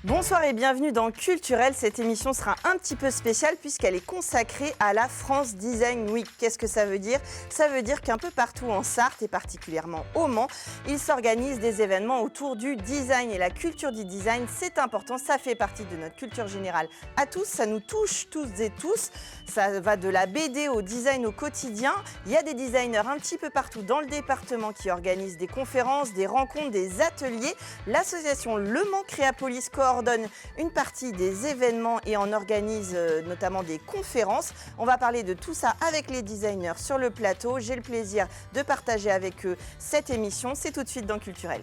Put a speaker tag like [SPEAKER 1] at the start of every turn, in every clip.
[SPEAKER 1] Bonsoir et bienvenue dans Culturel. Cette émission sera un petit peu spéciale puisqu'elle est consacrée à la France Design Week. Qu'est-ce que ça veut dire ? Ça veut dire qu'un peu partout en Sarthe et particulièrement au Mans, il s'organise des événements autour du design. Et la culture du design, c'est important, ça fait partie de notre culture générale à tous, ça nous touche toutes et tous. Ça va de la BD au design au quotidien. Il y a des designers un petit peu partout dans le département qui organisent des conférences, des rencontres, des ateliers. L'association Le Mans Créapolis coordonne une partie des événements et en organise notamment des conférences. On va parler de tout ça avec les designers sur le plateau. J'ai le plaisir de partager avec eux cette émission. C'est tout de suite dans Culturel.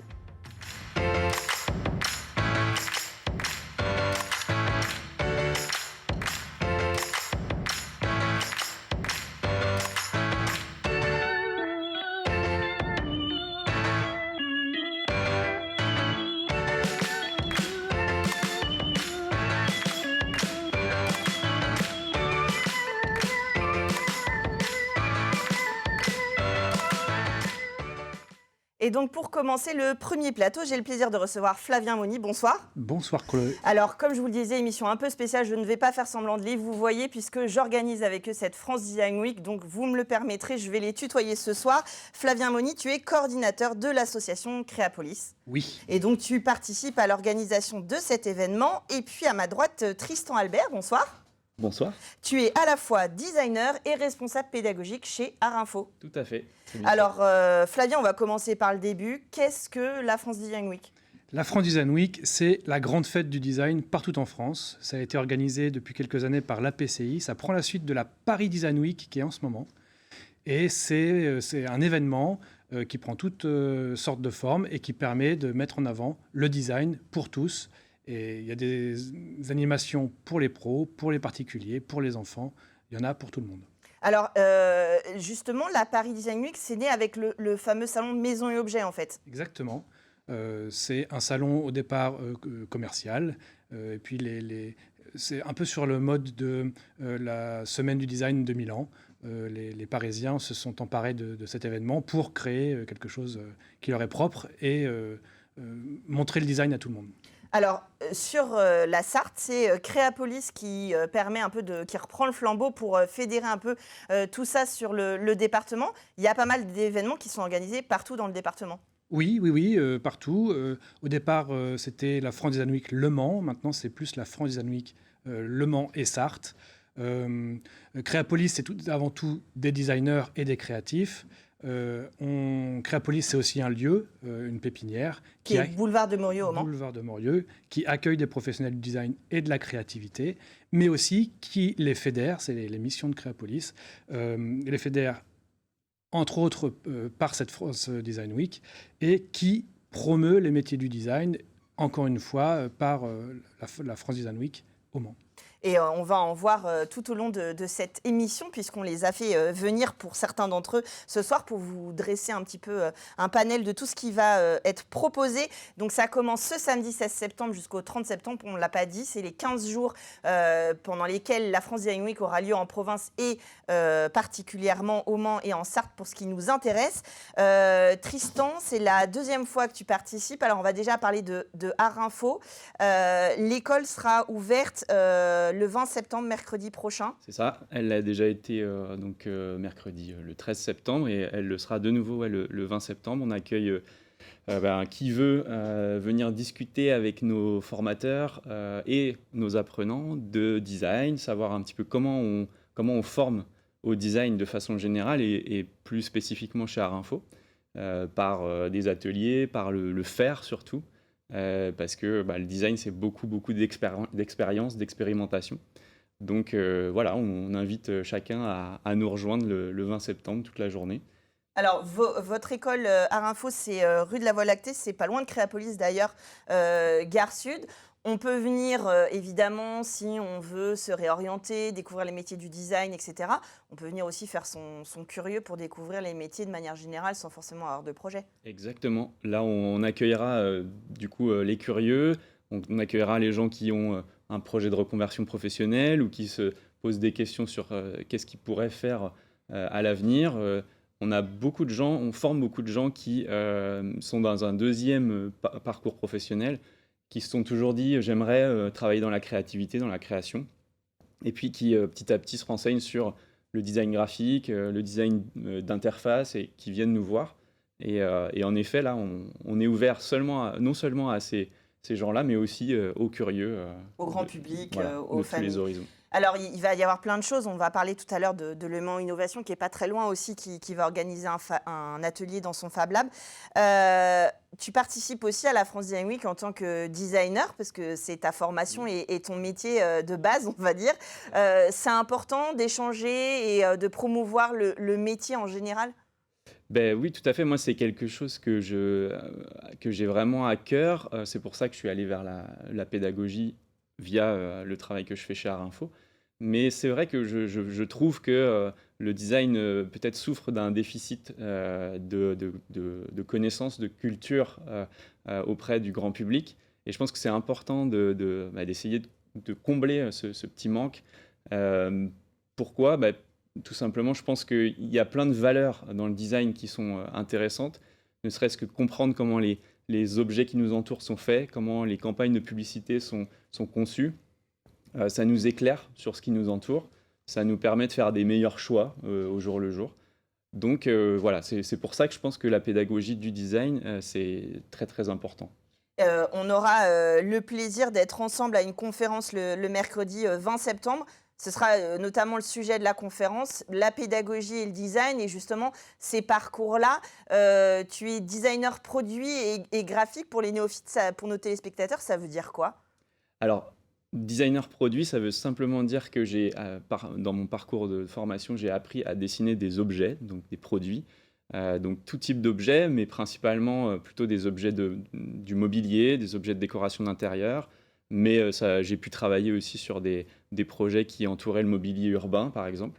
[SPEAKER 1] Et donc pour commencer le premier plateau, j'ai le plaisir de recevoir Flavien Mauny. Bonsoir.
[SPEAKER 2] Bonsoir Chloé.
[SPEAKER 1] Alors comme je vous le disais, émission un peu spéciale, je ne vais pas faire semblant de lire, vous voyez, puisque j'organise avec eux cette France Design Week, donc vous me le permettrez, je vais les tutoyer ce soir. Flavien Mauny, tu es coordinateur de l'association Créapolis.
[SPEAKER 2] Oui.
[SPEAKER 1] Et donc tu participes à l'organisation de cet événement. Et puis à ma droite, Tristan Albert, bonsoir.
[SPEAKER 3] Bonsoir.
[SPEAKER 1] Tu es à la fois designer et responsable pédagogique chez Art Info.
[SPEAKER 3] Tout à fait.
[SPEAKER 1] Alors, Flavien, on va commencer par le début. Qu'est-ce que la France Design Week ?
[SPEAKER 2] La France Design Week, c'est la grande fête du design partout en France. Ça a été organisé depuis quelques années par l'APCI. Ça prend la suite de la Paris Design Week qui est en ce moment. Et c'est un événement qui prend toutes sortes de formes et qui permet de mettre en avant le design pour tous. Et il y a des animations pour les pros, pour les particuliers, pour les enfants. Il y en a pour tout le monde.
[SPEAKER 1] Alors, justement, la Paris Design Week, c'est né avec le fameux salon Maison et Objets, en fait.
[SPEAKER 2] Exactement. C'est un salon au départ commercial. Et puis, c'est un peu sur le mode de la Semaine du Design de Milan. Les Parisiens se sont emparés de cet événement pour créer quelque chose qui leur est propre et montrer le design à tout le monde.
[SPEAKER 1] Alors, sur la Sarthe, c'est Créapolis qui permet un peu qui reprend le flambeau pour fédérer un peu tout ça sur le département. Il y a pas mal d'événements qui sont organisés partout dans le département.
[SPEAKER 2] Oui, partout. Au départ, c'était la France Design Week Le Mans. Maintenant, c'est plus la France Design Week Le Mans et Sarthe. Créapolis, c'est avant tout des designers et des créatifs. Créapolis, c'est aussi un lieu, une pépinière.
[SPEAKER 1] Qui est boulevard de Morieux au Mans.
[SPEAKER 2] Boulevard de Morieux, qui accueille des professionnels du design et de la créativité, mais aussi qui les fédère, c'est les missions de Créapolis, les fédère entre autres par cette France Design Week, et qui promeut les métiers du design, encore une fois, par la France Design Week au Mans.
[SPEAKER 1] Et on va en voir tout au long de cette émission, puisqu'on les a fait venir pour certains d'entre eux ce soir pour vous dresser un petit peu un panel de tout ce qui va être proposé. Donc ça commence ce samedi 16 septembre jusqu'au 30 septembre, on ne l'a pas dit, c'est les 15 jours pendant lesquels la France Design Week aura lieu en province et particulièrement au Mans et en Sarthe pour ce qui nous intéresse. Tristan, c'est la deuxième fois que tu participes. Alors on va déjà parler de Art Info. L'école sera ouverte le 20 septembre, mercredi prochain.
[SPEAKER 3] C'est ça, elle a déjà été mercredi le 13 septembre et elle le sera de nouveau le 20 septembre. On accueille qui veut venir discuter avec nos formateurs et nos apprenants de design, savoir un petit peu comment on forme au design de façon générale et plus spécifiquement chez Art Info, par des ateliers, par le faire surtout. Parce que le design, c'est beaucoup d'expérience, d'expérimentation. Donc voilà, on invite chacun à nous rejoindre le 20 septembre, toute la journée.
[SPEAKER 1] Alors, votre école Art Info, c'est rue de la Voie-Lactée, c'est pas loin de Créapolis d'ailleurs, Gare Sud. On peut venir, évidemment, si on veut se réorienter, découvrir les métiers du design, etc. On peut venir aussi faire son curieux pour découvrir les métiers de manière générale sans forcément avoir de projet.
[SPEAKER 3] Exactement. Là, on accueillera les curieux, on accueillera les gens qui ont un projet de reconversion professionnelle ou qui se posent des questions sur qu'est-ce qu'ils pourraient faire à l'avenir. On forme beaucoup de gens qui sont dans un deuxième parcours professionnel qui se sont toujours dit j'aimerais travailler dans la créativité, dans la création, et puis qui petit à petit se renseignent sur le design graphique, le design d'interface, et qui viennent nous voir. Et en effet, là, on est ouvert non seulement à ces gens-là, mais aussi aux curieux.
[SPEAKER 1] Au grand public,
[SPEAKER 3] voilà,
[SPEAKER 1] aux
[SPEAKER 3] de tous
[SPEAKER 1] familles.
[SPEAKER 3] les horizons.
[SPEAKER 1] Alors, il va y avoir plein de choses. On va parler tout à l'heure de Le Mans Innovation, qui n'est pas très loin aussi, qui va organiser un atelier dans son Fab Lab. Tu participes aussi à la France Design Week en tant que designer, parce que c'est ta formation et ton métier de base, on va dire. C'est important d'échanger et de promouvoir le métier en général?
[SPEAKER 3] Ben oui, tout à fait. Moi, c'est quelque chose que j'ai vraiment à cœur. C'est pour ça que je suis allé vers la pédagogie via le travail que je fais chez Art Info. Mais c'est vrai que je trouve que le design peut-être souffre d'un déficit de connaissances, de culture auprès du grand public. Et je pense que c'est important d'essayer de combler ce petit manque. Pourquoi? Tout simplement, je pense qu'il y a plein de valeurs dans le design qui sont intéressantes, ne serait-ce que comprendre comment les objets qui nous entourent sont faits, comment les campagnes de publicité sont conçues. Ça nous éclaire sur ce qui nous entoure, ça nous permet de faire des meilleurs choix au jour le jour. Donc voilà, c'est pour ça que je pense que la pédagogie du design, c'est très très important.
[SPEAKER 1] On aura le plaisir d'être ensemble à une conférence le mercredi 20 septembre. Ce sera notamment le sujet de la conférence, la pédagogie et le design, et justement ces parcours-là. Tu es designer produit et graphique. Pour les néophytes, pour nos téléspectateurs, ça veut dire quoi?
[SPEAKER 3] Alors, designer produit, ça veut simplement dire que dans mon parcours de formation, j'ai appris à dessiner des objets, donc des produits. Donc tout type d'objets, mais principalement plutôt des objets du mobilier, des objets de décoration d'intérieur. Mais j'ai pu travailler aussi sur des projets qui entouraient le mobilier urbain, par exemple.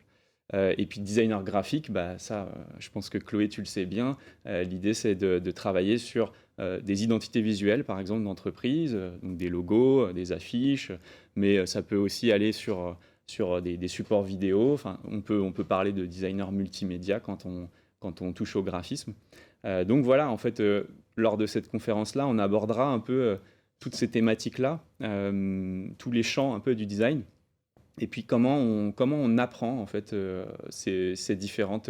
[SPEAKER 3] Et puis designer graphique, je pense que Chloé, tu le sais bien, l'idée c'est de travailler sur des identités visuelles, par exemple, d'entreprises, donc des logos, des affiches, mais ça peut aussi aller sur des supports vidéo. Enfin, on peut parler de designer multimédia quand on touche au graphisme. Donc voilà, en fait, lors de cette conférence-là, on abordera un peu toutes ces thématiques-là, tous les champs un peu du design, et puis comment on apprend en fait ces différentes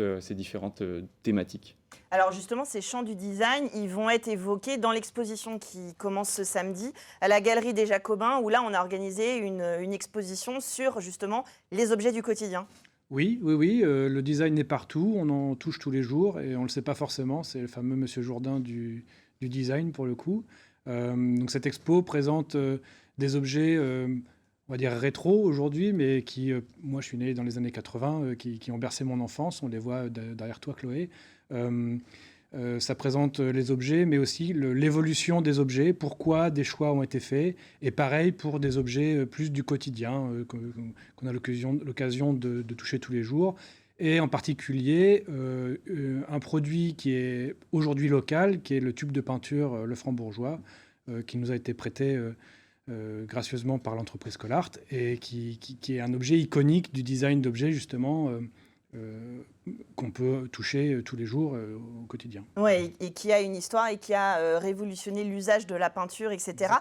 [SPEAKER 3] thématiques.
[SPEAKER 1] Alors justement, ces champs du design, ils vont être évoqués dans l'exposition qui commence ce samedi à la Galerie des Jacobins, où là, on a organisé une exposition sur justement les objets du quotidien.
[SPEAKER 2] Oui, le design est partout, on en touche tous les jours et on ne le sait pas forcément, c'est le fameux Monsieur Jourdain du design pour le coup. Donc cette expo présente des objets, on va dire rétro aujourd'hui, mais qui, moi je suis né dans les années 80, qui ont bercé mon enfance, on les voit derrière toi Chloé. Ça présente les objets, mais aussi l'évolution des objets, pourquoi des choix ont été faits, et pareil pour des objets plus du quotidien, qu'on a l'occasion de toucher tous les jours. Et en particulier, un produit qui est aujourd'hui local, qui est le tube de peinture Le Franc-Bourgeois, qui nous a été prêté gracieusement par l'entreprise Colart, et qui est un objet iconique du design d'objets, justement, qu'on peut toucher tous les jours au quotidien.
[SPEAKER 1] Oui, et qui a une histoire et qui a révolutionné l'usage de la peinture, etc.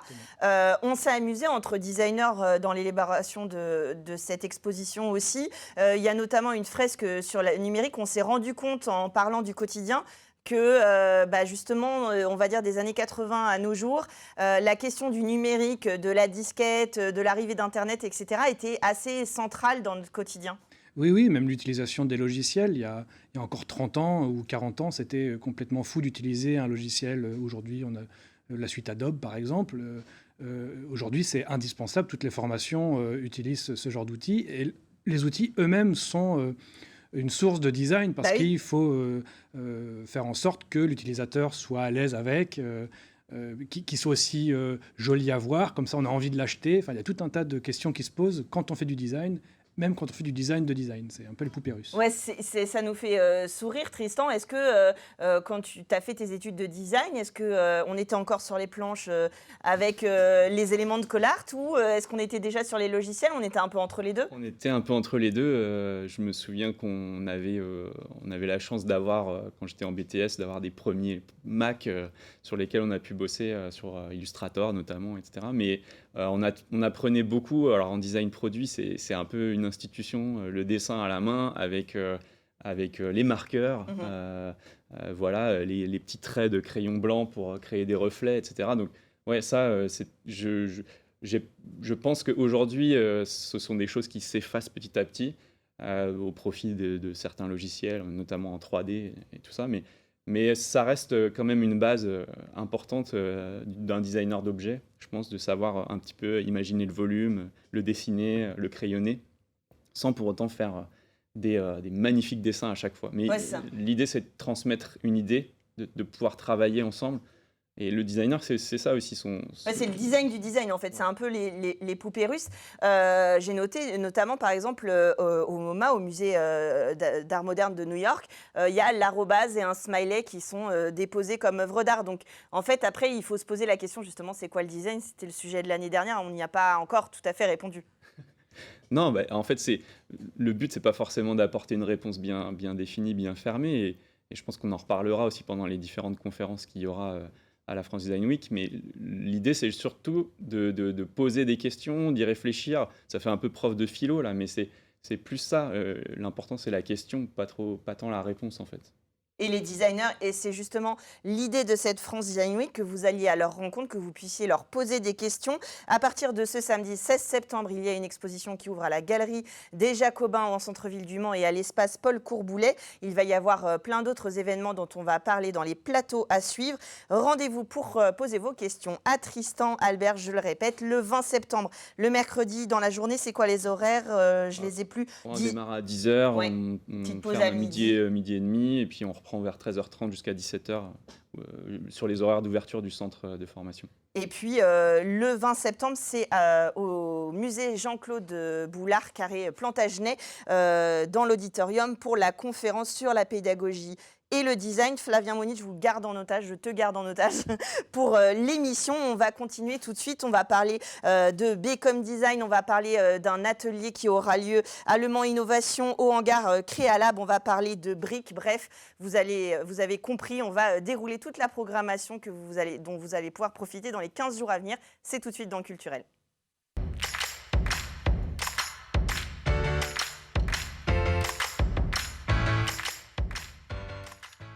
[SPEAKER 1] On s'est amusé entre designers dans l'élaboration de cette exposition aussi. Il y a notamment une fresque sur le numérique. On s'est rendu compte en parlant du quotidien que justement, on va dire des années 80 à nos jours, la question du numérique, de la disquette, de l'arrivée d'Internet, etc., était assez centrale dans notre quotidien.
[SPEAKER 2] Oui, même l'utilisation des logiciels. Il y a encore 30 ans ou 40 ans, c'était complètement fou d'utiliser un logiciel. Aujourd'hui, on a la suite Adobe, par exemple. Aujourd'hui, c'est indispensable. Toutes les formations utilisent ce genre d'outils. Et les outils eux-mêmes sont une source de design parce qu'il faut faire en sorte que l'utilisateur soit à l'aise avec, qu'il soit aussi joli à voir. Comme ça, on a envie de l'acheter. Enfin, il y a tout un tas de questions qui se posent quand on fait du design, même quand on fait du design de design. C'est un peu les poupées russes.
[SPEAKER 1] Ouais, ça nous fait sourire, Tristan. Est-ce que quand tu as fait tes études de design, est-ce que on était encore sur les planches avec les éléments de Collart ou est-ce qu'on était déjà sur les logiciels? On était un peu entre les deux?
[SPEAKER 3] On était un peu entre les deux. Je me souviens qu'on avait, on avait la chance d'avoir, quand j'étais en BTS, d'avoir des premiers Mac sur lesquels on a pu bosser, sur Illustrator notamment, etc. Mais on apprenait beaucoup. Alors en design produit, c'est un peu une institution, le dessin à la main avec les marqueurs, voilà, les petits traits de crayon blanc pour créer des reflets, etc. Donc ouais, ça, je pense qu'aujourd'hui, ce sont des choses qui s'effacent petit à petit au profit de certains logiciels, notamment en 3D et tout ça. Mais ça reste quand même une base importante d'un designer d'objets, je pense, de savoir un petit peu imaginer le volume, le dessiner, le crayonner, sans pour autant faire des magnifiques dessins à chaque fois. Mais
[SPEAKER 1] Ouais,
[SPEAKER 3] l'idée, c'est de transmettre une idée, de pouvoir travailler ensemble. Et le designer, c'est ça aussi.
[SPEAKER 1] Ouais, c'est le design du design, en fait. C'est un peu les poupées russes. J'ai noté, notamment, par exemple, au MoMA, au musée d'art moderne de New York, il y a l'arrobase et un smiley qui sont déposés comme œuvre d'art. Donc, en fait, après, il faut se poser la question, justement, c'est quoi le design? C'était le sujet de l'année dernière. On n'y a pas encore tout à fait répondu.
[SPEAKER 3] Non, bah, en fait, le but, c'est pas forcément d'apporter une réponse bien définie, bien fermée. Et je pense qu'on en reparlera aussi pendant les différentes conférences qu'il y aura à la France Design Week. Mais l'idée, c'est surtout de poser des questions, d'y réfléchir. Ça fait un peu prof de philo, là, mais c'est plus ça. L'important, c'est la question, pas tant la réponse, en fait.
[SPEAKER 1] Et les designers, et c'est justement l'idée de cette France Design Week, que vous alliez à leur rencontre, que vous puissiez leur poser des questions. À partir de ce samedi 16 septembre, il y a une exposition qui ouvre à la Galerie des Jacobins en centre-ville du Mans et à l'espace Paul Courboulet. Il va y avoir plein d'autres événements dont on va parler dans les plateaux à suivre. Rendez-vous pour poser vos questions à Tristan Albert, je le répète, le 20 septembre, le mercredi dans la journée. C'est quoi les horaires? Je les ai plus.
[SPEAKER 3] On démarre à 10h,
[SPEAKER 1] Ouais.
[SPEAKER 3] on
[SPEAKER 1] Petite pause
[SPEAKER 3] ferme
[SPEAKER 1] à
[SPEAKER 3] à midi et demi, et puis on reprend vers 13h30 jusqu'à 17h sur les horaires d'ouverture du centre de formation.
[SPEAKER 1] Et puis, le 20 septembre, c'est au musée Jean-Claude Boulard, carré Plantagenet, dans l'auditorium, pour la conférence sur la pédagogie et le design. Flavien Monny, je vous garde en otage, je te garde en otage pour l'émission. On va continuer tout de suite. On va parler de Become Design. On va parler d'un atelier qui aura lieu à Le Mans Innovation au hangar Créalab. On va parler de briques. Bref, vous avez compris. On va dérouler toute la programmation dont vous allez pouvoir profiter dans les 15 jours à venir. C'est tout de suite dans Culturel.